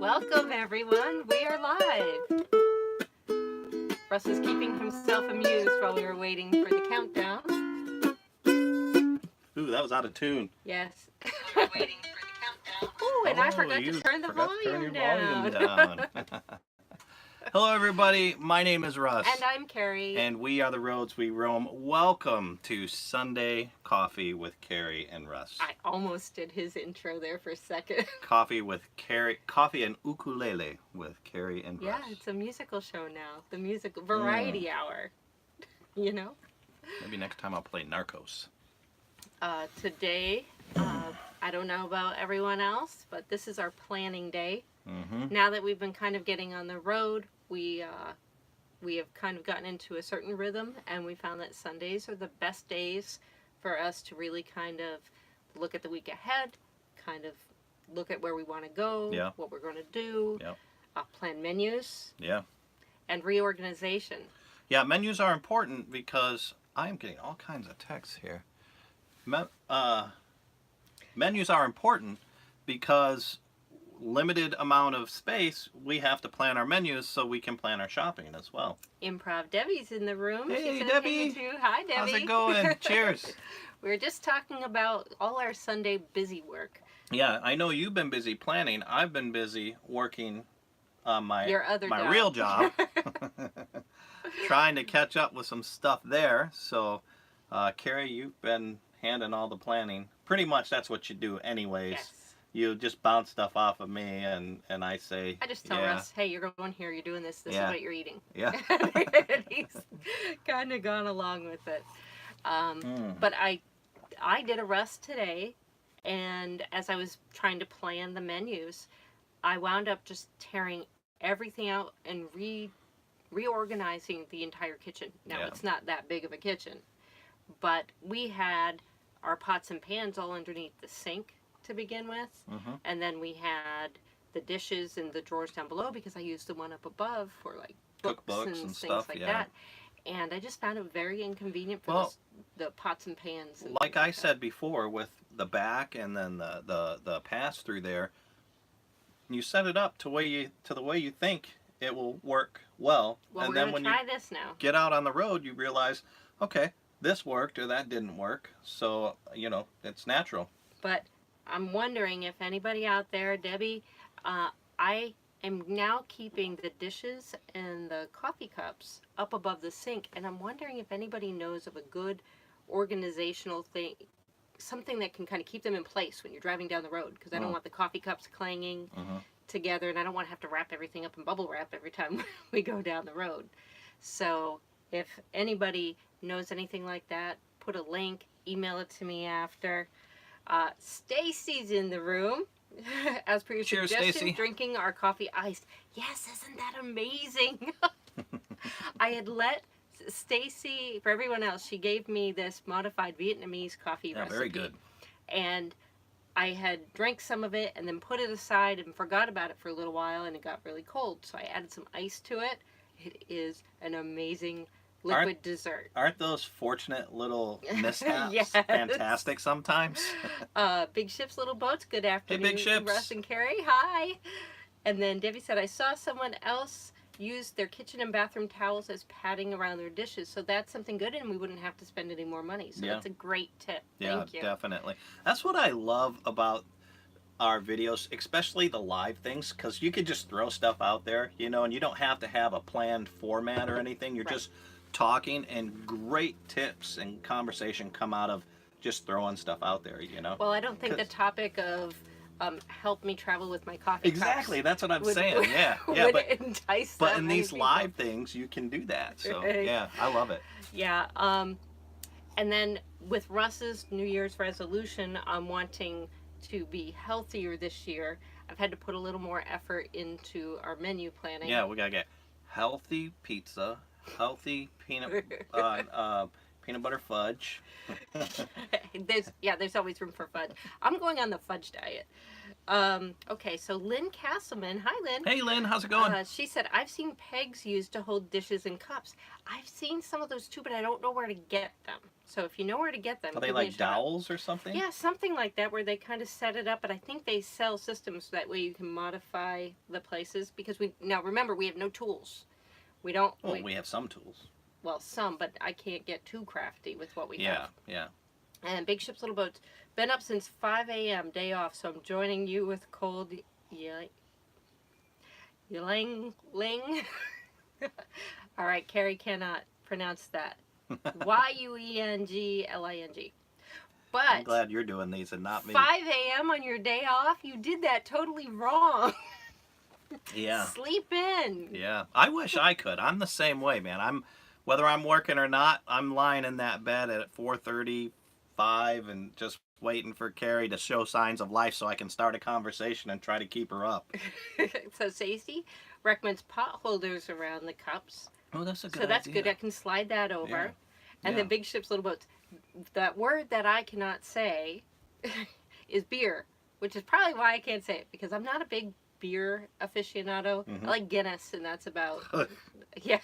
Welcome everyone, we are live. Russ is keeping himself amused while we were waiting for the countdown. Ooh, that was out of tune. Yes. We're waiting for the countdown. Ooh, and I forgot to turn the volume down. Hello everybody, my name is Russ. And I'm Kerry. And we are the Roads We Roam. Welcome to Sunday Coffee with Kerry and Russ. I almost did his intro there for a second. Coffee with Kerry, Coffee and Ukulele with Kerry and Russ. Yeah, it's a musical show now. The musical variety hour. You know? Maybe next time I'll play Narcos. Today, I don't know about everyone else, but this is our planning day. Mm-hmm. Now that we've been kind of getting on the road, we have kind of gotten into a certain rhythm, and we found that Sundays are the best days for us to really kind of look at the week ahead, kind of look at where we want to go, yeah, what we're going to do, yeah, plan menus, yeah, and reorganization. Yeah, menus are important because I am getting all kinds of texts here. Menus are important because limited amount of space, we have to plan our menus so we can plan our shopping as well. Improv Debbie's in the room. Hey, She's Debbie. Hey, too. Hi, Debbie. How's it going? Cheers. We were just talking about all our Sunday busy work. Yeah, I know you've been busy planning. I've been busy working on my job. Real job. Trying to catch up with some stuff there. So, Kerry, you've been handling all the planning. Pretty much that's what you do anyways. Yes. You just bounce stuff off of me, and I say, I just tell Russ, hey, you're going here, you're doing this, this is what you're eating. Yeah. And he's kind of gone along with it. But I did a Russ today, and as I was trying to plan the menus, I wound up just tearing everything out and reorganizing the entire kitchen. Now, it's not that big of a kitchen, but we had our pots and pans all underneath the sink to begin with, and then we had the dishes in the drawers down below because I used the one up above for like books and things stuff, like that. And I just found it very inconvenient for the pots and pans. And like I said before, with the back and then the pass through there, you set it up to the way you think it will work well. Well, and we're then when try you this now. Get out on the road, you realize, okay, this worked or that didn't work. So, it's natural. But I'm wondering if anybody out there, Debbie, I am now keeping the dishes and the coffee cups up above the sink, and I'm wondering if anybody knows of a good organizational thing, something that can kind of keep them in place when you're driving down the road, because I don't want the coffee cups clanging together, and I don't want to have to wrap everything up in bubble wrap every time we go down the road. So if anybody knows anything like that, put a link, email it to me after. Stacy's in the room, as per your suggestion, Stacey. drinking our coffee iced. Yes, isn't that amazing? I had let Stacy, for everyone else, she gave me this modified Vietnamese coffee recipe. Very good. And I had drank some of it and then put it aside and forgot about it for a little while, and it got really cold. So I added some ice to it. It is an amazing liquid dessert. Aren't those fortunate little mishaps Yes. fantastic sometimes? Big ships, little boats. Good afternoon, Big ships. Russ and Kerry. Hi. And then Debbie said, I saw someone else use their kitchen and bathroom towels as padding around their dishes. So that's something good, and we wouldn't have to spend any more money. So that's a great tip. Thank you. Definitely. That's what I love about our videos, especially the live things, because you could just throw stuff out there, and you don't have to have a planned format or anything. You're just talking, and great tips and conversation come out of just throwing stuff out there, Well, I don't think the topic of help me travel with my coffee exactly cups that's what I'm saying. Would entice but them, in these people. live things you can do that, so yeah, I love it. And then with Russ's New Year's resolution, I'm wanting to be healthier this year. I've had to put a little more effort into our menu planning. Yeah, we gotta get healthy pizza, healthy peanut peanut butter fudge. There's always room for fudge. I'm going on the fudge diet. Okay, so Lynn Castleman, hi Lynn. Hey Lynn, how's it going? She said, I've seen pegs used to hold dishes and cups. I've seen some of those too, but I don't know where to get them. So if you know where to get them, Are they give me a like shout. dowels or something? Yeah, something like that where they kind of set it up, but I think they sell systems that way you can modify the places because now remember we have no tools. We don't. Well, we have some tools. Well, some, but I can't get too crafty with what we have. Yeah, yeah. And Big Ships Little Boats. Been up since 5 a.m. day off, so I'm joining you with cold ylang ling. All right, Kerry cannot pronounce that. Yuengling. But I'm glad you're doing these and not me. 5 a.m. on your day off, you did that totally wrong. Yeah. Sleep in. Yeah. I wish I could. I'm the same way, man. Whether I'm working or not, I'm lying in that bed at 4:35 and just waiting for Carrie to show signs of life so I can start a conversation and try to keep her up. So Stacey recommends pot holders around the cups. Oh, that's a good So that's idea. good. I can slide that over. Yeah. And then Big Ships, Little Boats. That word that I cannot say is beer, which is probably why I can't say it, because I'm not a big beer aficionado. Mhm. I like Guinness, and that's about yeah.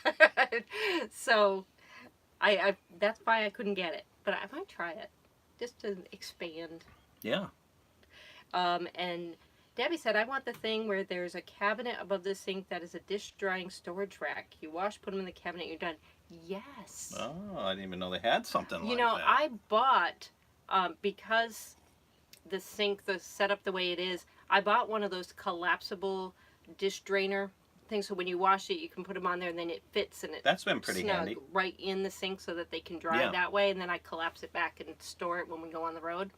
So I that's why I couldn't get it, but I might try it just to expand. Yeah. And Debbie said, I want the thing where there's a cabinet above the sink that is a dish drying storage rack. You wash, put them in the cabinet, you're done. Yes. Oh, I didn't even know they had something like that. You know, I bought, because the sink, the setup the way it is, I bought one of those collapsible dish drainer things. So when you wash it, you can put them on there and then it fits and That's been pretty snug handy. right in the sink so that they can dry Yeah. that way. And then I collapse it back and store it when we go on the road.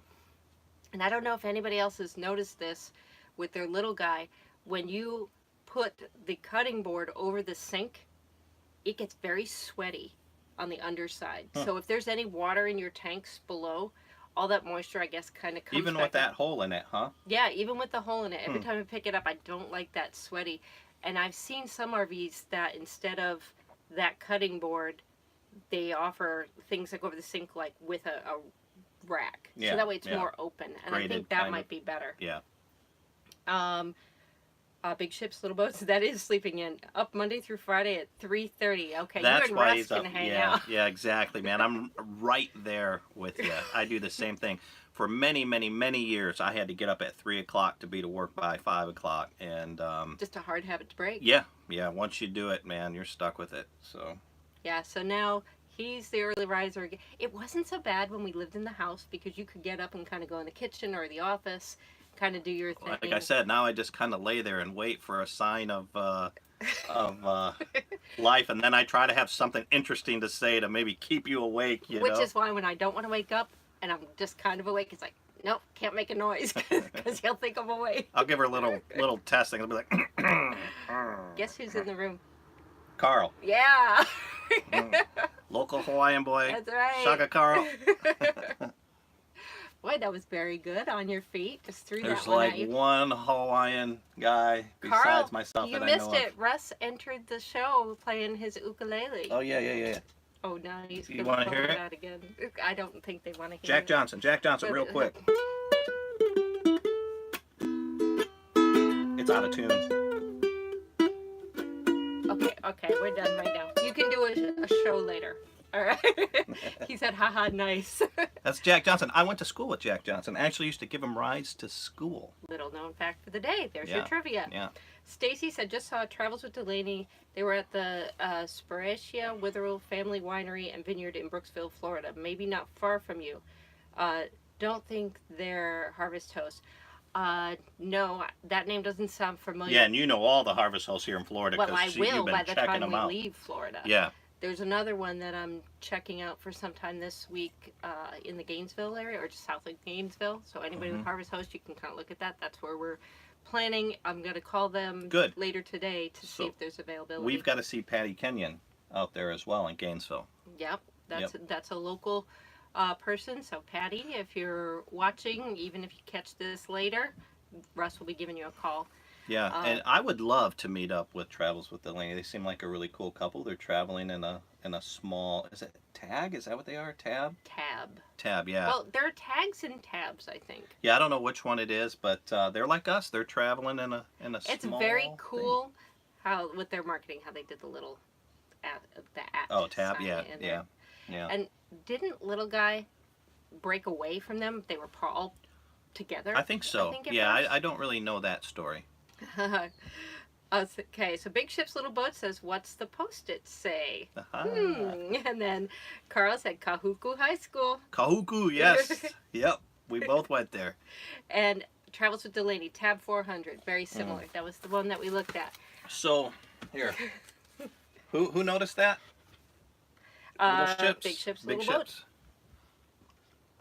And I don't know if anybody else has noticed this with their little guy. When you put the cutting board over the sink, it gets very sweaty on the underside. Huh. So if there's any water in your tanks below, all that moisture, I guess, kind of comes Even back with that up. hole in it, huh? Yeah, even with the hole in it. Every time I pick it up, I don't like that sweaty. And I've seen some RVs that instead of that cutting board, they offer things that go over the sink, like with a rack. Yeah, So that way it's yeah. more open. And I Graded, think that kind might of. be better. Yeah. Big Ships, Little Boats, that is sleeping in. Up Monday through Friday at 3:30. Okay, That's you and why Russ he's can up. hang Yeah, out. yeah, exactly, man. I'm right there with you. I do the same thing. For many, many, many years, I had to get up at 3 o'clock to be to work by 5 o'clock. And Just a hard habit to break. yeah, once you do it, man, you're stuck with it. So Yeah, so now he's the early riser again. It wasn't so bad when we lived in the house because you could get up and kind of go in the kitchen or the office, kind of do your thing. like I said, now I just kind of lay there and wait for a sign of life, and then I try to have something interesting to say to maybe keep you awake. Which is why when I don't want to wake up and I'm just kind of awake, it's like, nope, can't make a noise because he'll think I'm awake. I'll give her a little testing. I'll be like, Guess who's in the room? Carl, Yeah. local Hawaiian boy. That's right. Shaka Carl. Boy, that was very good on your feet. Just threw There's that one like at you. one Hawaiian guy besides Carl, myself you that I know missed of. it. Russ entered the show playing his ukulele. Oh yeah. Oh, nice. You wanna hear it? That again. I don't think they want to hear Jack it. Johnson, real quick. It's out of tune. Okay, we're done right now. You can do a show later. All right. He said, haha, nice. That's Jack Johnson. I went to school with Jack Johnson. I actually used to give him rides to school. Little known fact for the day. There's your Yeah, trivia. Yeah. Stacy said, just saw Travels with Delaney. They were at the Sparacia Witherell Family Winery and Vineyard in Brooksville, Florida. Maybe not far from you. Don't think they're Harvest Host. No, that name doesn't sound familiar. Yeah, and you know all the Harvest Hosts here in Florida Well, because I will you've been by the checking time them we out. leave Florida. Yeah. There's another one that I'm checking out for sometime this week in the Gainesville area, or just south of Gainesville. So anybody with Harvest Host, you can kind of look at that. That's where we're planning. I'm going to call them Good. later today to see So, if there's availability. We've got to see Patty Kenyon out there as well in Gainesville. Yep, that's a local person. So Patty, if you're watching, even if you catch this later, Russ will be giving you a call. Yeah, and I would love to meet up with Travels with Delaney. They seem like a really cool couple. They're traveling in a small, is it Tag? Is that what they are? Tab? Tab. Tab, yeah. Well, there are tags and tabs, I think. Yeah, I don't know which one it is, but they're like us. They're traveling in a It's small very cool thing. how with their marketing how they did the little at Oh, Tab, sign yeah, in yeah, there. yeah. And didn't little guy break away from them? They were all together. I think so. I think Yeah, I don't really know that story. Okay, so Big Ship's Little Boat says, "What's the post-it say?" Aha. And then Carl said, "Kahuku High School." Kahuku, yes. Yep, we both went there. And Travels with Delaney, tab 400, very similar. That was the one that we looked at. So, here. Who noticed that? Little ships. Big Ship's Big Little ships.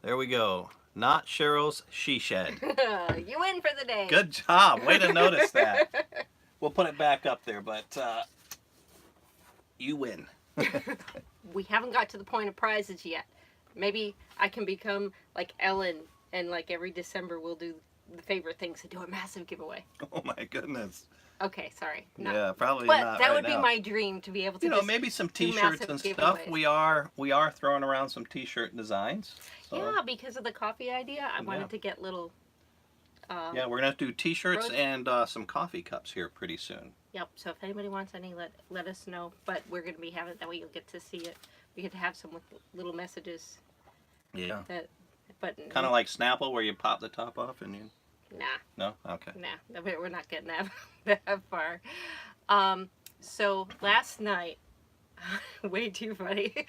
There we go. Not Cheryl's she shed. Boat. You win for the day. Good job. Way to notice that. We'll put it back up there, but you win. We haven't got to the point of prizes yet. Maybe I can become like Ellen, and like every December we'll do the favorite things and do a massive giveaway. Oh my goodness. Okay, sorry. Yeah, probably but not. That right would now. be my dream to be able to. You know, just maybe some do T-shirts massive and stuff. giveaways. We are throwing around some T-shirt designs. So. Yeah, because of the coffee idea, I wanted to get little. Yeah, we're gonna do T-shirts road- and some coffee cups here pretty soon. Yep. So if anybody wants any, let us know. But we're gonna be having it that way. You'll get to see it. We get to have some with little messages. Yeah. But Kind of like Snapple, where you pop the top off and you. Nah. No. Okay. Nah, we're not getting that far. So last night, way too funny.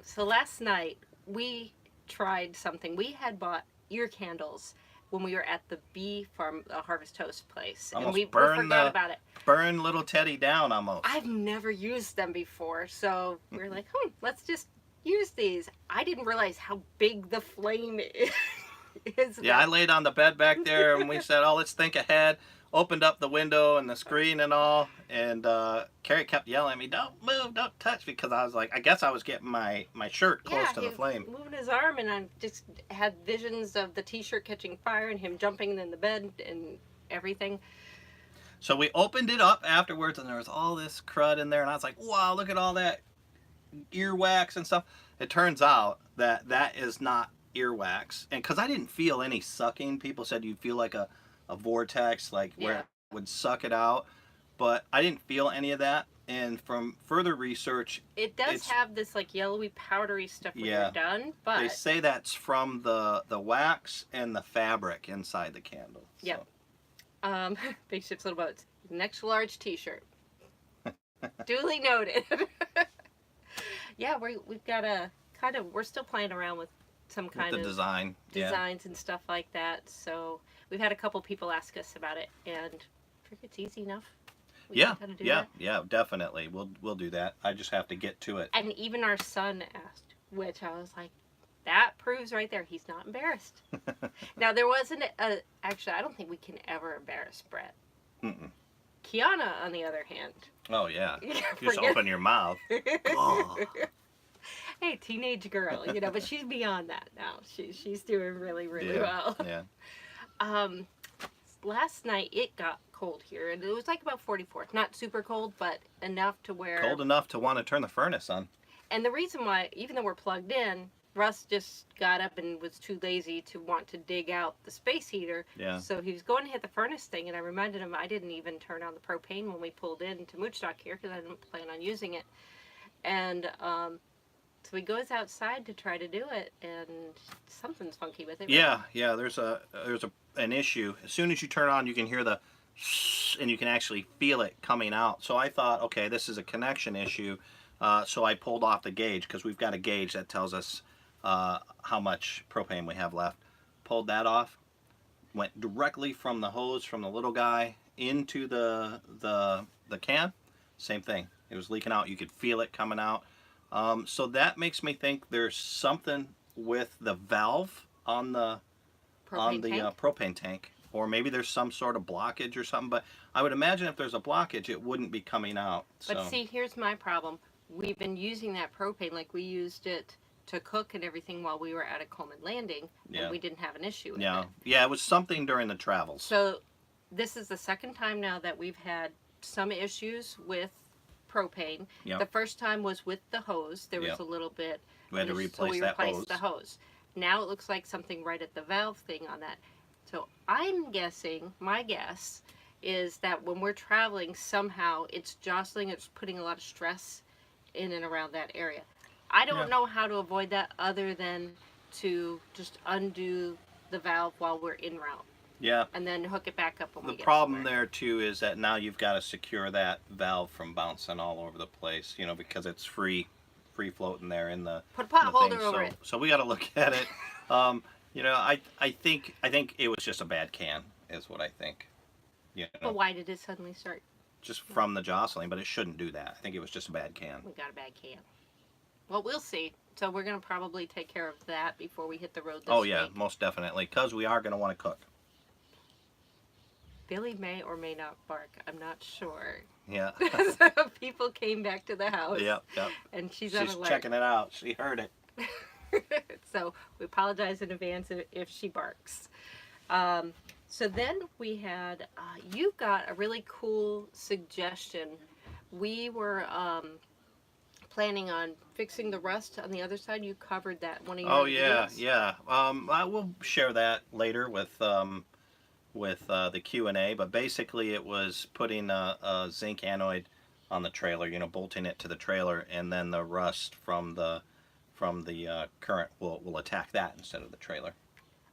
So last night we tried something. We had bought ear candles when we were at the bee farm Harvest Toast place, Almost and we burned forgot about it. Burn little Teddy down almost. I've never used them before, so we were like, let's just use these. I didn't realize how big the flame is. Yeah, I laid on the bed back there and we said, oh, let's think ahead. Opened up the window and the screen and all. And Kerry kept yelling at me, don't move, don't touch. Because I was like, I guess I was getting my shirt close to the flame. He was moving his arm, and I just had visions of the T-shirt catching fire and him jumping in the bed and everything. So we opened it up afterwards and there was all this crud in there. And I was like, wow, look at all that earwax and stuff. It turns out that is not earwax, and because I didn't feel any sucking. People said you'd feel like a vortex, like where it would suck it out, but I didn't feel any of that. And from further research, it does have this like yellowy powdery stuff when you're done, but they say that's from the wax and the fabric inside the candle. Yep. So. Big Ship's Little Boats, next large T-shirt. Duly noted. Yeah, we've got a we're still playing around with some kind of designs and stuff like that. So we've had a couple people ask us about it, and I think it's easy enough. Yeah, definitely. We'll do that. I just have to get to it. And even our son asked, which I was like, that proves right there he's not embarrassed. Now there wasn't actually I don't think we can ever embarrass Brett. Mm-mm. Kiana, on the other hand. Oh yeah. Just open your mouth. Oh. Hey, teenage girl, but she's beyond that now. She's doing really, really well. Yeah. Last night it got cold here, and it was like about 44. Not super cold, but enough to where cold enough to want to turn the furnace on. And the reason why, even though we're plugged in, Russ just got up and was too lazy to want to dig out the space heater. Yeah. So he was going to hit the furnace thing, and I reminded him I didn't even turn on the propane when we pulled in to Moochstock here because I didn't plan on using it. And so he goes outside to try to do it, and something's funky with it. Yeah, yeah. There's an issue. As soon as you turn it on, you can hear the and you can actually feel it coming out. So I thought, okay, this is a connection issue. So I pulled off the gauge because we've got a gauge that tells us how much propane we have left. Pulled that off. Went directly from the hose from the little guy into the can. Same thing. It was leaking out. You could feel it coming out. So that makes me think there's something with the valve on the propane tank, or maybe there's some sort of blockage or something. But I would imagine if there's a blockage, it wouldn't be coming out. But see, here's my problem. We've been using that propane like we used it to cook and everything while we were at a Coleman Landing, and we didn't have an issue with it. Yeah, it was something during the travels. So this is the second time now that we've had some issues with propane. Yep. The first time was with the hose. There was Yep. a little bit. We had to so replace we that replaced hose. the hose. Now it looks like something right at the valve thing on that. So I'm guessing, my guess, is that when we're traveling, somehow it's jostling, it's putting a lot of stress in and around that area. I don't know how to avoid that other than to just undo the valve while we're en route. Yeah. And then hook it back up when we The get problem somewhere. there too is that now you've got to secure that valve from bouncing all over the place, you know, because it's free floating there in the Put a pot in the holder thing. over So, it. so we got to look at it. You know, I think it was just a bad can, is what I think. You know, But why did it suddenly start? just from the jostling, but it shouldn't do that. I think it was just a bad can. We got a bad can. Well, we'll see. So we're going to probably take care of that before we hit the road this Oh yeah, week. most definitely, because we are going to want to cook. Billy may or may not bark. I'm not sure. Yeah. So people came back to the house. Yep. And she's on She's alert. checking it out. She heard it. So we apologize in advance if she barks. So then we had, you got a really cool suggestion. We were planning on fixing the rust on the other side. You covered that one of your Oh yeah, videos. yeah. I will share that later with the Q&A. But basically, it was putting a zinc anoid on the trailer. You know, bolting it to the trailer, and then the rust from the current will attack that instead of the trailer.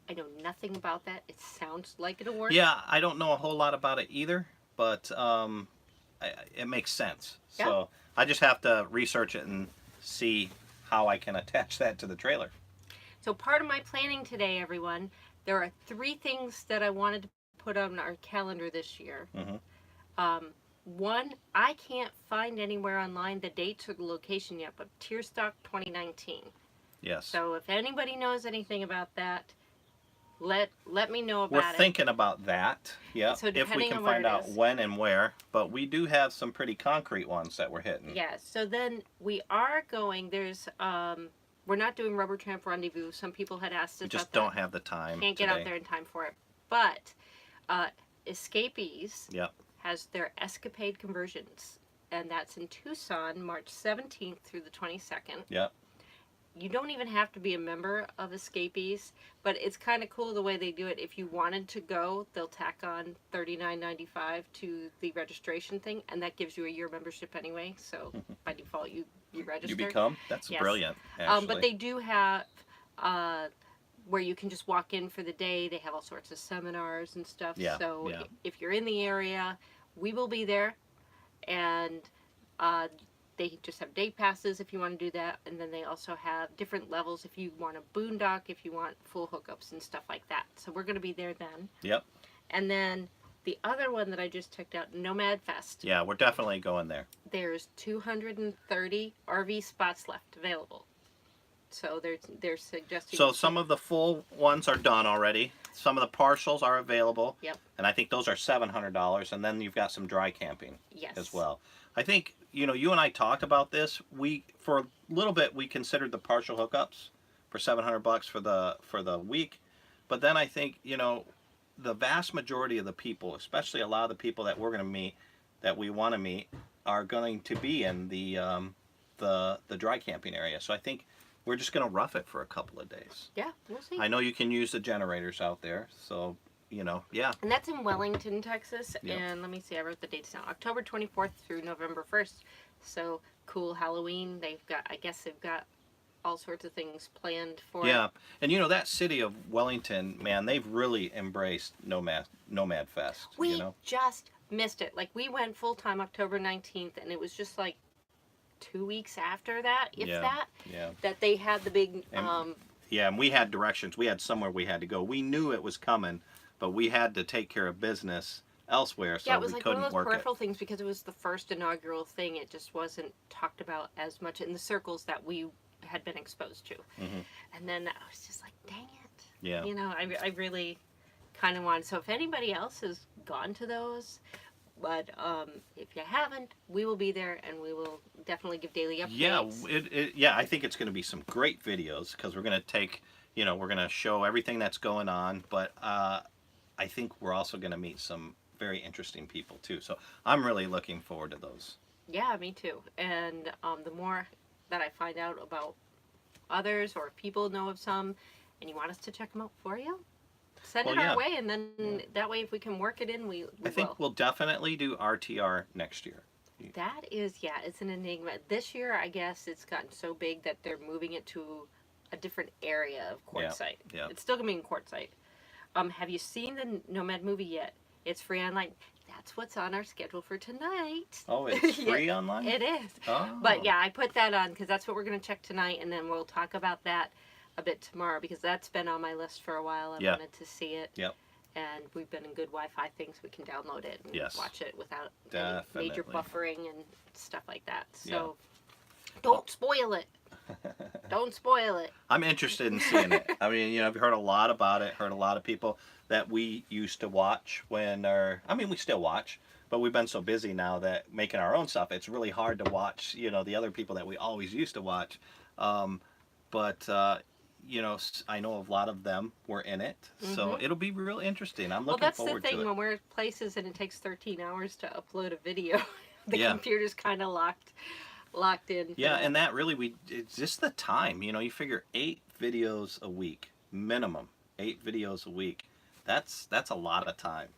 I know nothing about that. It sounds like it'll work. Yeah, I don't know a whole lot about it either, but it makes sense. Yeah. So I just have to research it and see how I can attach that to the trailer. So part of my planning today, everyone, there are 3 things that I wanted to put on our calendar this year. Mm-hmm. One, I can't find anywhere online the dates or the location yet, but Tierstock 2019. Yes. So if anybody knows anything about that, let me know about We're it. thinking about that, yeah, So if we depending can on where find it out is. when and where. But we do have some pretty concrete ones that we're hitting. Yeah, so then we are going, there's, we're not doing Rubber Tramp Rendezvous. Some people had asked us We about just that. don't have the time Can't get today. out there in time for it. But Escapees Yep. has their Escapade conversions. And that's in Tucson, March 17th through the 22nd. Yep. You don't even have to be a member of Escapees, but it's kind of cool the way they do it. If you wanted to go, they'll tack on $39.95 to the registration thing, and that gives you a year membership anyway. So by default, you register. You become? That's Yes. brilliant, actually. But they do have where you can just walk in for the day. They have all sorts of seminars and stuff. Yeah, So yeah. if you're in the area, we will be there, and they just have day passes if you want to do that, and then they also have different levels if you want a boondock, if you want full hookups and stuff like that. So we're going to be there then. Yep. And then the other one that I just checked out, Nomad Fest. Yeah, we're definitely going there. There's 230 RV spots left available. So they're suggesting. So some of the full ones are done already. Some of the partials are available. Yep. And I think those are $700, and then you've got some dry camping Yes. as well. I think, you know, you and I talked about this. For a little bit we considered the partial hookups for $700 for the week, but then I think, you know, the vast majority of the people, especially a lot of the people that we're going to meet, that we want to meet, are going to be in the dry camping area. So I think we're just going to rough it for a couple of days. Yeah, we'll see. I know you can use the generators out there, so you know, yeah. And that's in Wellington, Texas. Yep. And let me see, I wrote the dates down. October 24th through November 1st. So cool Halloween. I guess they've got all sorts of things planned for Yeah, it. and you know that city of Wellington, man, they've really embraced Nomad Fest. We you know, just missed it. Like we went full time October 19th, and it was just like 2 weeks after that, if that, yeah, that they had the big. yeah. And we had directions. We had somewhere we had to go. We knew it was coming, but we had to take care of business elsewhere, so Yeah, it was we like one couldn't of those work peripheral things because it was the first inaugural thing. It just wasn't talked about as much in the circles that we had been exposed to. Mm-hmm. And then I was just like, dang it. Yeah. You know, I really kind of wanted. So if anybody else has gone to those, but if you haven't, we will be there and we will definitely give daily updates. Yeah, yeah. I think it's going to be some great videos because we're going to take, you know, we're going to show everything that's going on, but I think we're also going to meet some very interesting people too. So I'm really looking forward to those. Yeah, me too. And the more that I find out about others, or if people know of some, and you want us to check them out for you, send Well, it our yeah, way, and then that way, if we can work it in, we I think will. we'll definitely do RTR next year. That is, yeah, it's an enigma. This year, I guess it's gotten so big that they're moving it to a different area of Yeah, Quartzsite. yeah. It's still gonna be in Quartzsite. Have you seen the Nomad movie yet? It's free online. That's what's on our schedule for tonight. Oh, it's Yeah, free online? it is. But Oh, yeah, I put that on because that's what we're gonna check tonight, and then we'll talk about that a bit tomorrow because that's been on my list for a while. I yeah. wanted to see it. Yep. And we've been in good Wi-Fi things. We can download it and Yes. watch it without any major Definitely. buffering and stuff like that. So Yeah. don't spoil it. Don't spoil it. I'm interested in seeing it. I mean, I've heard a lot about it, heard a lot of people that we used to watch I mean, we still watch, but we've been so busy now that making our own stuff, it's really hard to watch, the other people that we always used to watch. But I know a lot of them were in it, so it'll be real interesting. I'm Well, looking that's the forward to thing it. when we're at places and it takes 13 hours to upload a video. The Yeah. computer's kind of locked in. for Yeah, that. and that really it's just the time. You figure 8 videos a week minimum, 8 videos a week. That's a lot of time.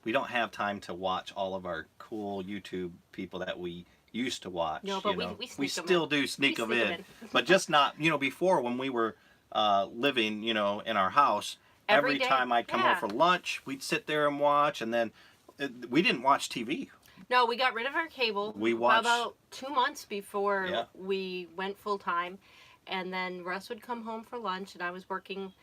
We don't have time to watch all of our cool YouTube people that we used to watch. No, but we we sneak 'em still in. do sneak We them sneak 'em in, but just not. Before when we were living, in our house, Every every day, time I'd come home yeah. for lunch, we'd sit there and watch, and then we didn't watch TV. No, we got rid of our cable We watched. about 2 months before Yeah. we went full time. And then Russ would come home for lunch, and I was working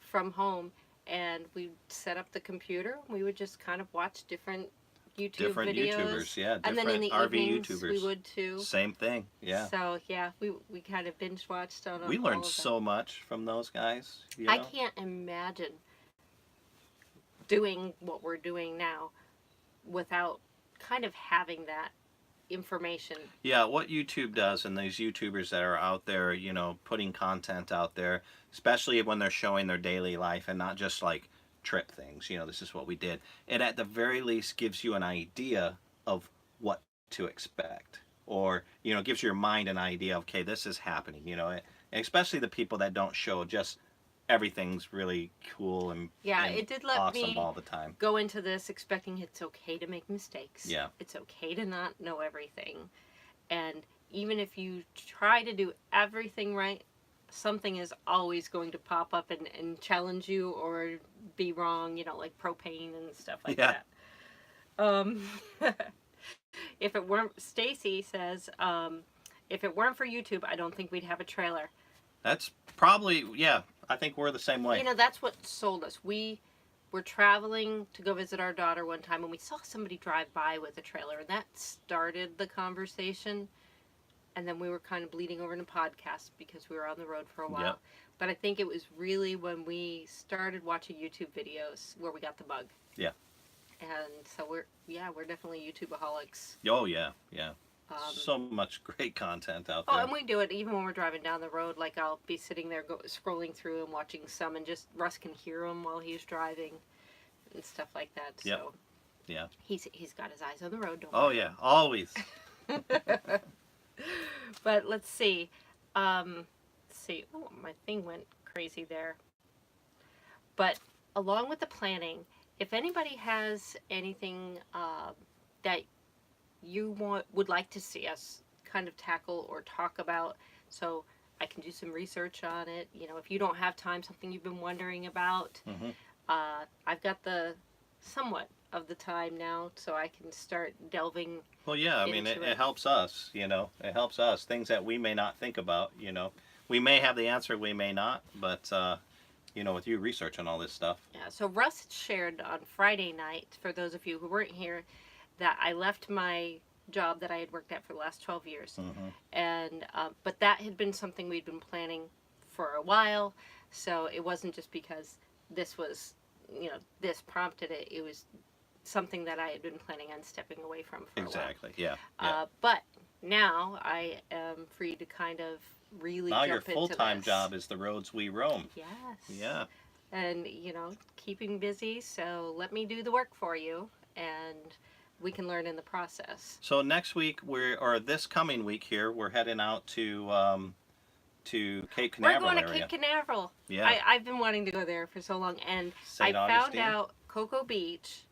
from home. And we'd set up the computer. We would just kind of watch different YouTube Different videos. YouTubers, yeah, And then in different the RV evenings, YouTubers. we would too. Same thing, yeah. So, yeah, we kind of binge watched on We all learned of that. so much from those guys. I can't imagine doing what we're doing now without kind of having that information. Yeah, what YouTube does, and these YouTubers that are out there, putting content out there, especially when they're showing their daily life and not just like trip things, this is what we did. It at the very least gives you an idea of what to expect. Or, gives your mind an idea of, okay, this is happening, and especially the people that don't show just everything's really cool and, Yeah, and it did let awesome me all the time. go into this expecting it's okay to make mistakes. Yeah. It's okay to not know everything. And even if you try to do everything right, something is always going to pop up and challenge you or be wrong, like propane and stuff like Yeah. that. If it weren't, Stacy says, if it weren't for YouTube, I don't think we'd have a trailer. That's probably, yeah, I think we're the same way. That's what sold us. We were traveling to go visit our daughter one time, and we saw somebody drive by with a trailer, and that started the conversation. And then we were kind of bleeding over into podcasts because we were on the road for a while. Yep. But I think it was really when we started watching YouTube videos where we got the bug. Yeah. And so we're definitely YouTubeaholics. Oh, yeah, yeah. Um, So much great content out there. Oh, and we do it even when we're driving down the road. Like, I'll be sitting there scrolling through and watching some, and just Russ can hear him while he's driving and stuff like that. Yep. So Yeah. he's got his eyes on the road. Don't Oh, worry. yeah, always. But let's see. Oh, my thing went crazy there. But along with the planning, if anybody has anything that you would like to see us kind of tackle or talk about, so I can do some research on it. If you don't have time, something you've been wondering about, Hmm. I've got the somewhat of the time now, so I can start delving. Well, yeah, I mean, Into it it. helps us, It helps us. Things that we may not think about, We may have the answer, we may not, but, with you researching all this stuff. Yeah, so Russ shared on Friday night, for those of you who weren't here, that I left my job that I had worked at for the last 12 years. Hmm. And but that had been something we'd been planning for a while, so it wasn't just because this was, this prompted it. It was something that I had been planning on stepping away from for Exactly, yeah. yeah. a while. But now I am free to kind of really Now jump your full-time into this. job is the roads we roam. Yes. Yeah. and keeping busy. So let me do the work for you, and we can learn in the process. So next week or this coming week here, we're heading out to Cape We're Canaveral going to area. Cape Canaveral. Yeah. I've been wanting to go there for so long, and I St. found Augustine. out Cocoa Beach.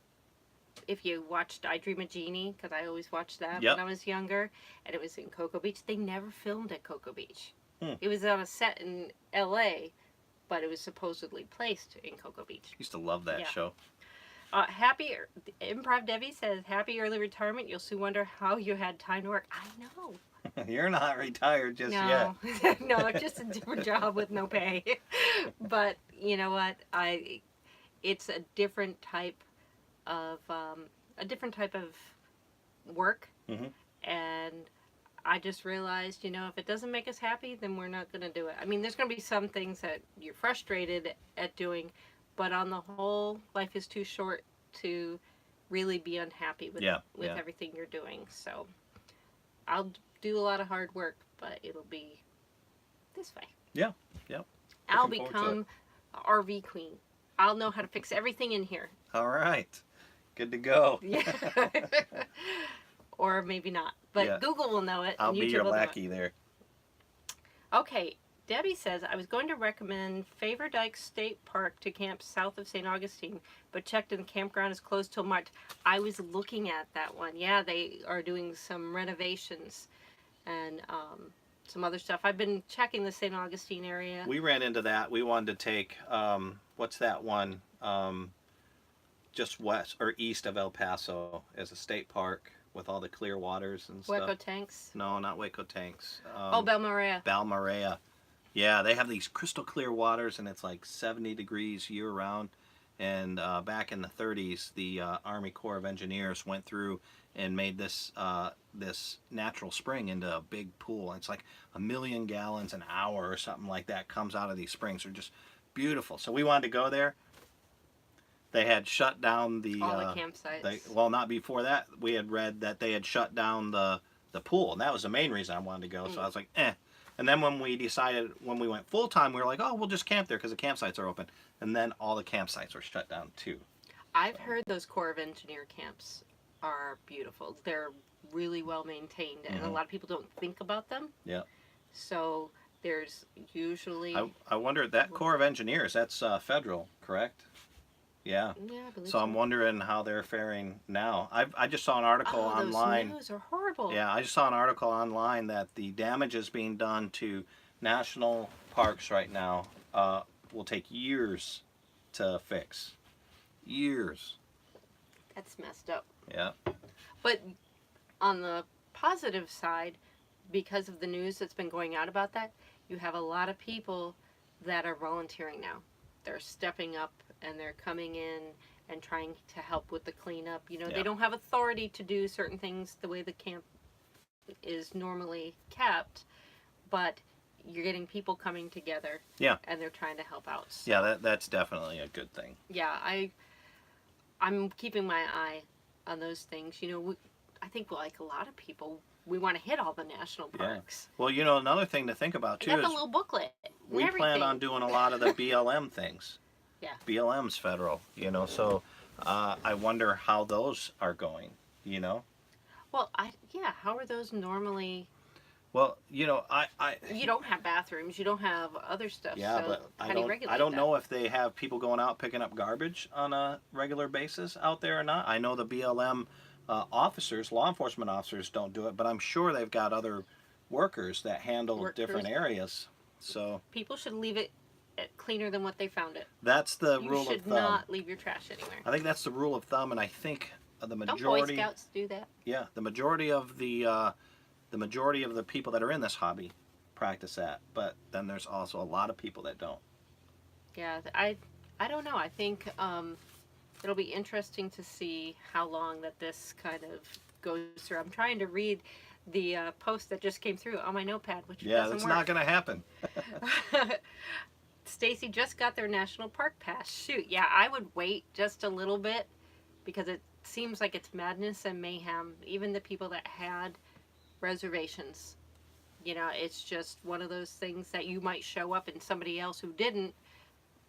If you watched I Dream of Jeannie, because I always watched that Yep. when I was younger, and it was in Cocoa Beach, they never filmed at Cocoa Beach. Hmm. It was on a set in L.A., but it was supposedly placed in Cocoa Beach. Used to love that Yeah. show. Happy Improv Debbie says, "Happy early retirement. You'll soon wonder how you had time to work." I know. You're not retired just yet. No, no, just a different job with no pay. But you know what? It's a different type of work, Mm-hmm. and I just realized, if it doesn't make us happy, then we're not going to do it. I mean, there's going to be some things that you're frustrated at doing, but on the whole, life is too short to really be unhappy with everything you're doing. So I'll do a lot of hard work, but it'll be this way. Yeah, yeah. I'll Looking forward to become a RV queen. I'll know how to fix everything in here. All right. Good to go. Yeah. Or maybe not. But Yeah. Google will know it. I'll and be YouTube your will know it. lackey there. Okay. Debbie says, I was going to recommend Favor Dyke State Park to camp south of St. Augustine, but checked and the campground is closed till March. I was looking at that one. Yeah, they are doing some renovations and some other stuff. I've been checking the St. Augustine area. We ran into that. We wanted to take, what's that one? Just west or east of El Paso as a state park with all the clear waters and stuff. Hueco Tanks? No, not Hueco Tanks. Balmarea. Balmarea. Yeah, they have these crystal clear waters, and it's like 70 degrees year round. And back in the 30s, the Army Corps of Engineers went through and made this this natural spring into a big pool. It's like 1 million gallons an hour or something like that comes out of these springs. They're just beautiful. So we wanted to go there. They had shut down all the campsites. well, not before that. We had read that they had shut down the pool, and that was the main reason I wanted to go. So I was like, eh. And then when we went full time, we were like, oh, we'll just camp there because the campsites are open. And then all the campsites were shut down too. I've heard those Corps of Engineer camps are beautiful. They're really well maintained, and a lot of people don't think about them. Yeah. So there's usually. I wonder, that Corps of Engineers, that's federal, correct? Yeah. Yeah, I believe So I'm wondering how they're faring now. I just saw an article online. Those news are horrible. Yeah, I just saw an article online that the damages being done to national parks right now will take years to fix. Years. That's messed up. Yeah. But on the positive side, because of the news that's been going out about that, you have a lot of people that are volunteering now. They're stepping up and they're coming in and trying to help with the cleanup. They don't have authority to do certain things the way the camp is normally kept, but you're getting people coming together. Yeah. And they're trying to help out. So, Yeah, that's definitely a good thing. yeah, I'm keeping my eye on those things. I think like a lot of people, we want to hit all the national parks. Well, another thing to think about too I got is the little booklet. we plan on doing a lot of the BLM things. Yeah. BLM's federal, so I wonder how those are going, Well, how are those normally? Well, you don't have bathrooms, you don't have other stuff. Yeah, so but how do you regulate I don't that? know if they have people going out picking up garbage on a regular basis out there or not. I know the BLM officers, law enforcement officers, don't do it, but I'm sure they've got other workers that handle different areas. So people should leave it cleaner than what they found it. That's the rule of thumb. You should not leave your trash anywhere. I think that's the rule of thumb, and I think the majority. Don't Boy Scouts do that? Yeah, the majority of the people that are in this hobby practice that, but then there's also a lot of people that don't. Yeah, I don't know. I think it'll be interesting to see how long that this kind of goes through. I'm trying to read the post that just came through on my notepad, which doesn't that's work. not going to happen. Stacy just got their national park pass. Shoot, yeah, I would wait just a little bit because it seems like it's madness and mayhem. Even the people that had reservations, it's just one of those things that you might show up and somebody else who didn't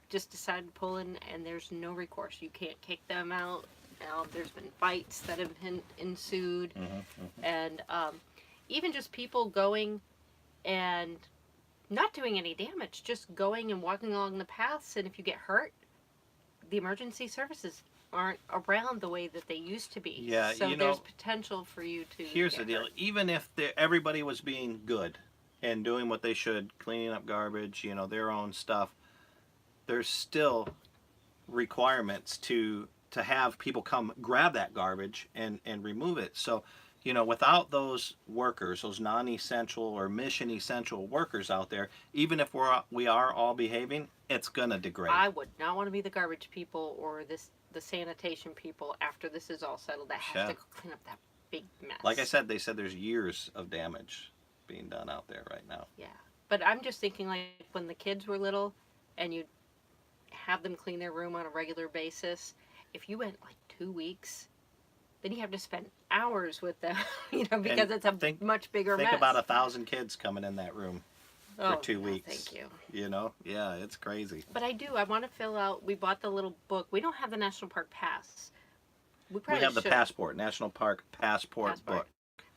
just decided to pull in, and there's no recourse. You can't kick them out. There's been fights that have ensued, and even just people going and not doing any damage, just going and walking along the paths, and if you get hurt, the emergency services aren't around the way that they used to be. Yeah, so there's potential for you to here's get the deal. hurt. Even if everybody was being good and doing what they should, cleaning up garbage, their own stuff, there's still requirements to have people come grab that garbage and remove it. So, without those workers, those non-essential or mission essential workers out there, even if we are all behaving, it's gonna degrade. I would not want to be the garbage people or the sanitation people after this is all settled. That has to clean up that big mess. Like I said, they said there's years of damage being done out there right now. Yeah, but I'm just thinking, like, when the kids were little and you have them clean their room on a regular basis, if you went like 2 weeks, then you have to spend hours with them, because it's a much bigger mess. Think about 1,000 kids coming in that room for 2 weeks. Thank you. Yeah, it's crazy. But I want to fill out. We bought the little book. We don't have the National Park Pass. We have the passport, National Park passport book,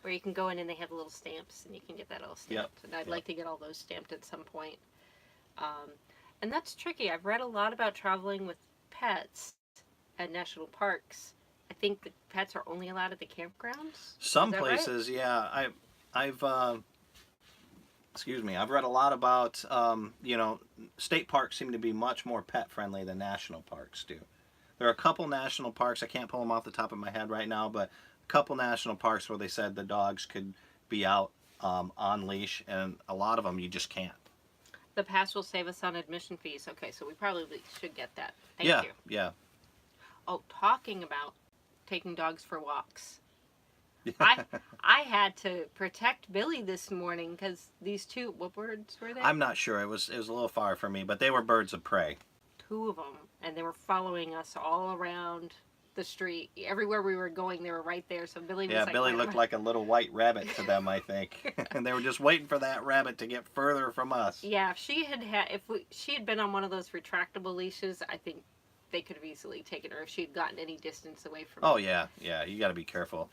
where you can go in and they have little stamps, and you can get that all stamped. And I'd like to get all those stamped at some point. And that's tricky. I've read a lot about traveling with pets at national parks. I think the pets are only allowed at the campgrounds. Some places, right? Yeah. I've read a lot about, state parks seem to be much more pet friendly than national parks do. There are a couple national parks, I can't pull them off the top of my head right now, but a couple national parks where they said the dogs could be out on leash, and a lot of them you just can't. The pass will save us on admission fees. Okay, so we probably should get that. Thank you. Yeah. Oh, talking about taking dogs for walks. I had to protect Billy this morning because these two, what birds were they? I'm not sure. It was a little far for me, but they were birds of prey. 2 of them, and they were following us all around the street. Everywhere we were going, they were right there. So Billy was like... Yeah, Billy looked like a little white rabbit to them, I think. And they were just waiting for that rabbit to get further from us. Yeah, if she had been on one of those retractable leashes, I think they could have easily taken her if she had gotten any distance away from her. Oh, yeah. You got to be careful.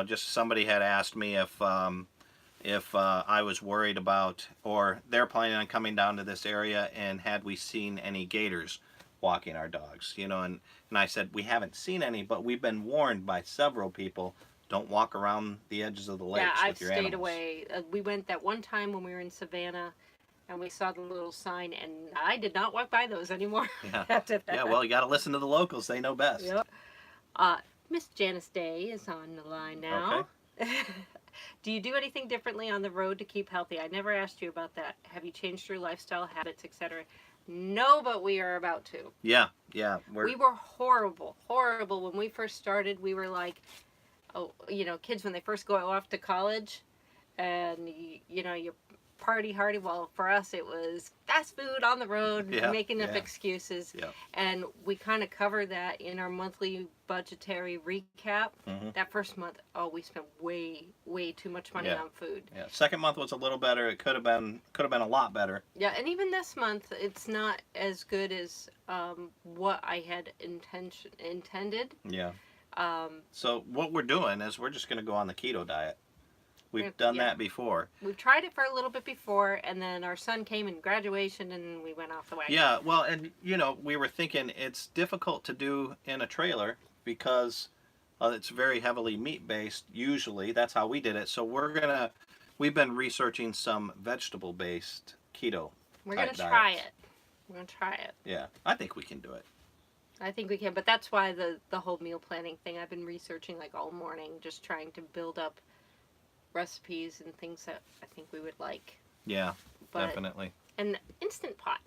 Just somebody had asked me if I was worried about, or they're planning on coming down to this area, and had we seen any gators walking our dogs, and I said, we haven't seen any, but we've been warned by several people, don't walk around the edges of the lakes with your animals. Yeah, I've stayed away. We went that one time when we were in Savannah, and we saw the little sign, and I did not walk by those anymore. Yeah, after that. Yeah, well, you got to listen to the locals. They know best. Yep. Miss Janice Day is on the line now. Okay. Do you do anything differently on the road to keep healthy? I never asked you about that. Have you changed your lifestyle habits, etc.? No, but we are about to. Yeah. We were horrible when we first started. We were like, kids when they first go off to college, and you party hardy. Well, for us it was fast food on the road, making up excuses. Yeah. And we kind of cover that in our monthly budgetary recap. Mm-hmm. That first month, we spent way too much money on food. Yeah. Second month was a little better. It could have been a lot better. Yeah, and even this month, it's not as good as what I had intended. Yeah. So what we're doing is we're just going to go on the keto diet. We've done that before. We've tried it for a little bit before, and then our son came in graduation, and we went off the wagon. Yeah, well, and, we were thinking it's difficult to do in a trailer because it's very heavily meat-based, usually. That's how we did it. So we've been researching some vegetable-based keto We're going to try it. We're going to try it. Yeah, I think we can do it. I think we can, but that's why the whole meal planning thing, I've been researching like all morning, just trying to build up recipes and things that I think we would like. Yeah, definitely. And Instant Pot.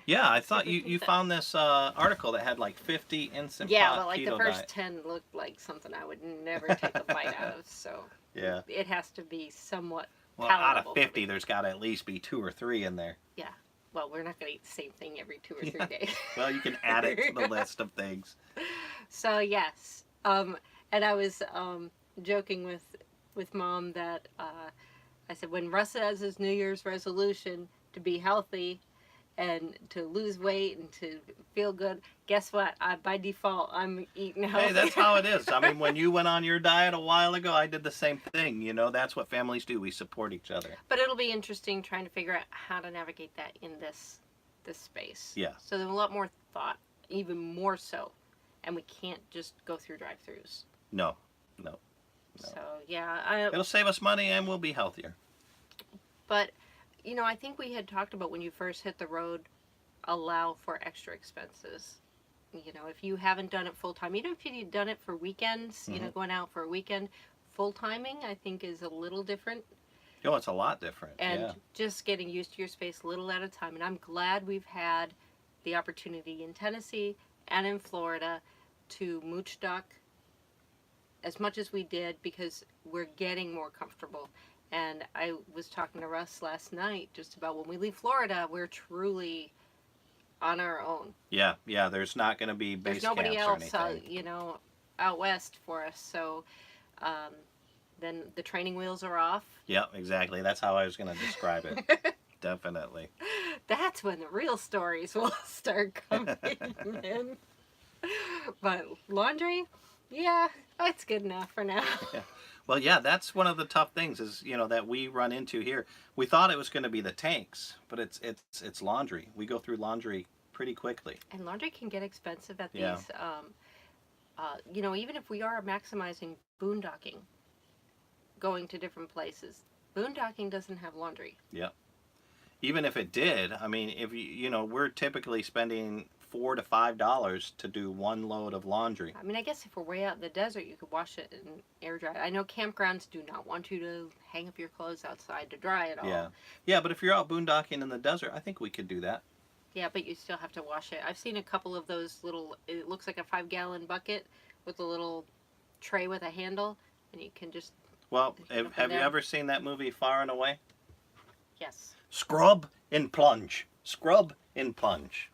Yeah, I thought you found this article that had like 50 Instant Pot keto diet. Yeah, but like the first 10 looked like something I would never take a bite out of, so yeah, it has to be somewhat palatable. Out of 50, there's got to at least be 2 or 3 in there. Yeah, well, we're not going to eat the same thing every 2 or 3 days. Well, you can add it to the list of things. So, yes, and I was joking with Mom that I said when Russ has his New Year's resolution to be healthy, and to lose weight and to feel good, guess what? By default, I'm eating healthy. Hey, that's how it is. I mean, when you went on your diet a while ago, I did the same thing. You know, that's what families do. We support each other. But it'll be interesting trying to figure out how to navigate that in this space. Yeah. So there's a lot more thought, even more so, and we can't just go through drive-throughs. No, no, no. So yeah, It'll save us money and we'll be healthier. but you know, I think we had talked about when you first hit the road, allow for extra expenses. You know, if you haven't done it full time, even if you've done it for weekends, you know, going out for a weekend, full timing I think is a little different. Oh, it's a lot different. And Yeah. just getting used to your space little at a time. And I'm glad we've had the opportunity in Tennessee and in Florida to mooch duck as much as we did because we're getting more comfortable. And I was talking to Russ last night just about when we leave Florida, we're truly on our own. Yeah, yeah. There's not going to be base There's nobody camps or else, anything. you know, out west for us. So then the training wheels are off. Yeah, exactly. That's how I was going to describe it. Definitely. That's when the real stories will start coming in. But laundry, yeah, that's good enough for now. Yeah. Well, yeah, that's one of the tough things is, you know, that we run into here. We thought it was going to be the tanks, but it's laundry. We go through laundry pretty quickly. And laundry can get expensive at Yeah. these, you know, even if we are maximizing boondocking, going to different places, boondocking doesn't have laundry. Yeah. Even if it did, I mean, if you know, we're typically spending $4 to $5 to do one load of laundry. I mean, I guess if we're way out in the desert, you could wash it and air dry it. I know campgrounds do not want you to hang up your clothes outside to dry it all. Yeah. Yeah, but if you're out boondocking in the desert, I think we could do that. Yeah, but you still have to wash it. I've seen a couple of those little, it looks like a 5-gallon bucket with a little tray with a handle, and you can just, Well, Up and have you down. ever seen that movie Far and Away? yes. Scrub and plunge. Scrub and plunge.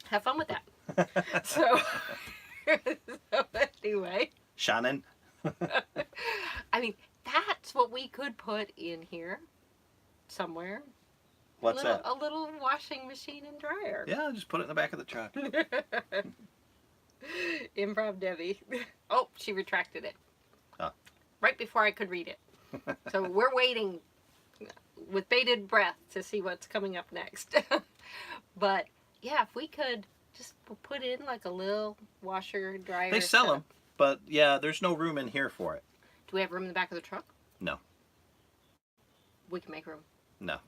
Have fun with that. So, so anyway, Shannon. I mean, that's what we could put in here somewhere. What's that? A little washing machine and dryer. Yeah, just put it in the back of the truck. Improv Debbie. Oh, she retracted it. Oh. Right before I could read it. So we're waiting with bated breath to see what's coming up next. But yeah, if we could just put in like a little washer dryer. They sell setup. them, but yeah, there's no room in here for it. Do we have room in the back of the truck? No. We can make room. No.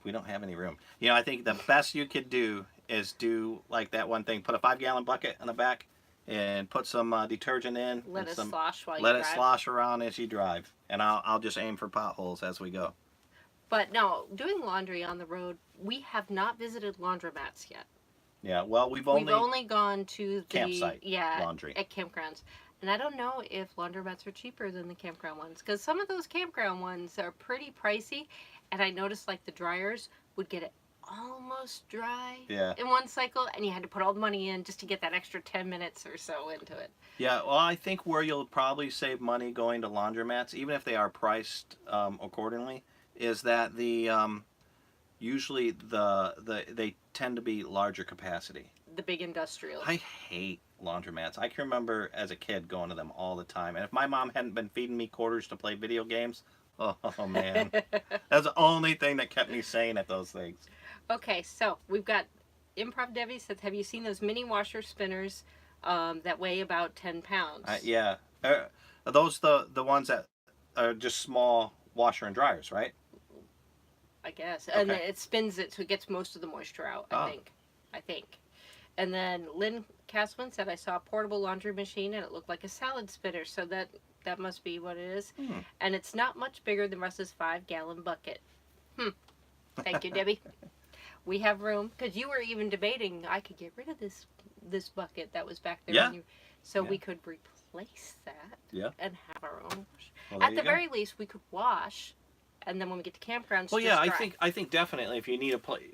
We don't have any room. You know, I think the best you could do is do like that one thing. Put a 5-gallon bucket in the back and put some detergent in. Let and it some, slosh while you let drive. it slosh around as you drive. And I'll just aim for potholes as we go. But no, doing laundry on the road, we have not visited laundromats yet. Yeah, well, we've We've only gone to the campsite laundry. at campgrounds. And I don't know if laundromats are cheaper than the campground ones because some of those campground ones are pretty pricey. And I noticed like the dryers would get it almost dry Yeah. in one cycle, and you had to put all the money in just to get that extra 10 minutes or so into it. Yeah, well, I think where you'll probably save money going to laundromats, even if they are priced accordingly, is that the usually they tend to be larger capacity. The big industrial. I hate laundromats. I can remember as a kid going to them all the time, and if my mom hadn't been feeding me quarters to play video games, oh man, that's the only thing that kept me sane at those things. Okay, so we've got Improv Debbie says, have you seen those mini washer spinners that weigh about 10 pounds? Yeah, are those the ones that are just small washer and dryers, right? I guess. And Okay. it spins it so it gets most of the moisture out, Oh. I think. And then Lynn Caswin said, I saw a portable laundry machine and it looked like a salad spinner, so that must be what it is. And it's not much bigger than Russ's 5-gallon bucket. Thank you, Debbie. We have room, because you were even debating, I could get rid of this bucket that was back there. Yeah. So Yeah. we could replace that Yeah. and have our own wash. Well, there At you the go. very least, we could wash, and then when we get to campgrounds, Well, just yeah, dry. I think definitely if you need a place,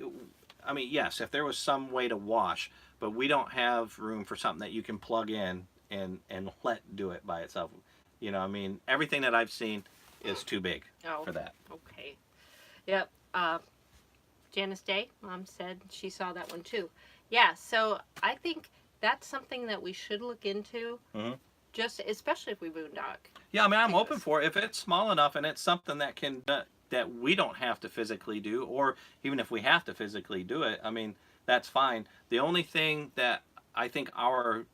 I mean, yes, if there was some way to wash, but we don't have room for something that you can plug in and let do it by itself. You know, I mean, everything that I've seen is too big Oh, for that. okay. Yep. Janice Day, Mom said she saw that one too. Yeah, so I think that's something that we should look into, just especially if we boondock. Yeah, I mean, I'm open for it. If it's small enough and it's something that can that we don't have to physically do, or even if we have to physically do it, I mean, that's fine. The only thing that I think our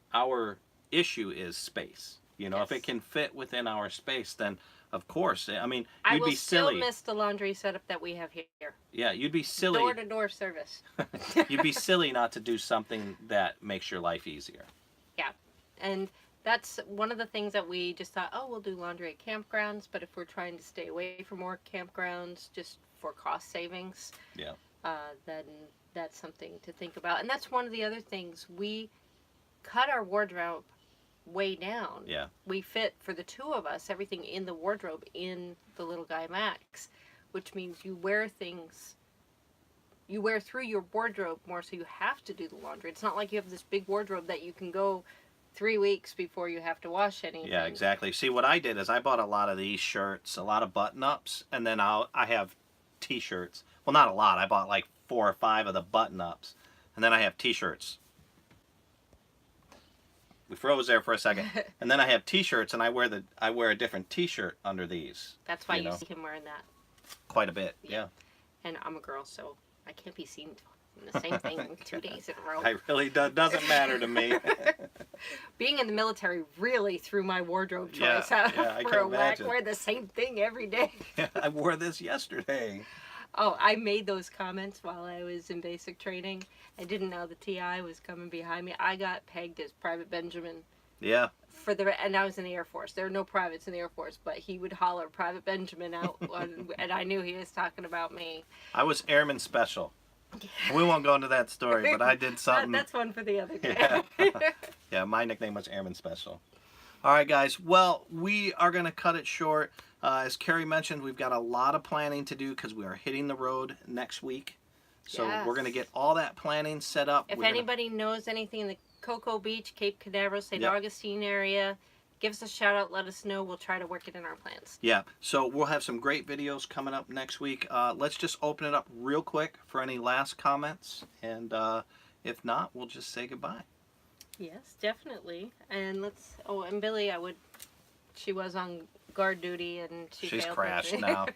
issue is space. You know, if it can fit within our space, then of course. I mean, I you'd will be still silly. miss the laundry setup that we have here. Yeah, you'd be silly. Door-to-door service. You'd be silly not to do something that makes your life easier. Yeah, and that's one of the things that we just thought, oh, we'll do laundry at campgrounds, but if we're trying to stay away from more campgrounds just for cost savings, Yeah. then that's something to think about. And that's one of the other things. We cut our wardrobe way down. Yeah. We fit, for the two of us, everything in the wardrobe in the little guy Max, which means you wear through your wardrobe more, so you have to do the laundry. It's not like you have this big wardrobe that you can go 3 weeks before you have to wash anything. Yeah, exactly. See, what I did is I bought a lot of these shirts, a lot of button-ups, and then I have t-shirts. Well, not a lot. I bought like 4 or 5 of the button-ups, and then I have t-shirts. We froze there for a second. And then I have t-shirts, and I wear a different t-shirt under these. That's why you see him wearing that. Quite a bit, yeah. And I'm a girl, so I can't be seen in the same thing 2 days in a row. It really doesn't matter to me. Being in the military really threw my wardrobe choice out I for can a whack. imagine. Wear the same thing every day. I wore this yesterday. Oh, I made those comments while I was in basic training. I didn't know the TI was coming behind me. I got pegged as Private Benjamin. Yeah. And I was in the Air Force. There were no privates in the Air Force, but he would holler Private Benjamin out, and I knew he was talking about me. I was Airman Special. We won't go into that story, but I did something. That's one for the other day. Yeah. Yeah, my nickname was Airman Special. All right, guys. Well, we are going to cut it short. As Kerry mentioned, we've got a lot of planning to do because we are hitting the road next week. So we're going to get all that planning set up. If anybody knows anything in the Cocoa Beach, Cape Canaveral, St. Augustine area, give us a shout out. Let us know. We'll try to work it in our plans. Yeah. So we'll have some great videos coming up next week. Let's just open it up real quick for any last comments. And if not, we'll just say goodbye. Yes, definitely. And and Billy, she was on guard duty and she's crashed now.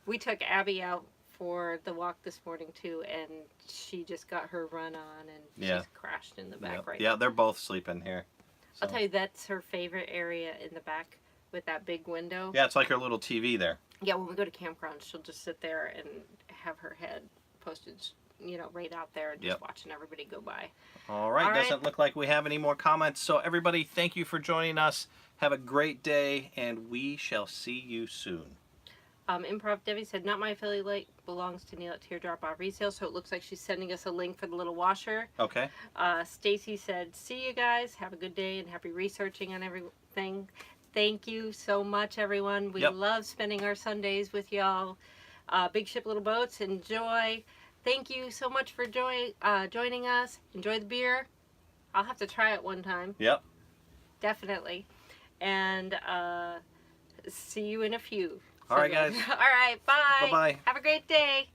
We took Abby out for the walk this morning too, and she just got her run on, and she's crashed in the back right now. Yeah, they're both sleeping here. So. I'll tell you, that's her favorite area in the back with that big window. Yeah, it's like her little TV there. Yeah, when we go to campgrounds, she'll just sit there and have her head posted, right out there and just watching everybody go by. All right, doesn't look like we have any more comments. So everybody, thank you for joining us. Have a great day, and we shall see you soon. Improv Debbie said, not my affiliate, belongs to Neil at Teardrop Resale, so it looks like she's sending us a link for the little washer. Okay. Stacy said, see you guys. Have a good day and happy researching on everything. Thank you so much, everyone. We love spending our Sundays with y'all. Big Ship Little Boats, enjoy. Thank you so much for joining us. Enjoy the beer. I'll have to try it one time. Yep. Definitely. And see you in a few. All right, guys. All right, bye. Bye-bye. Have a great day.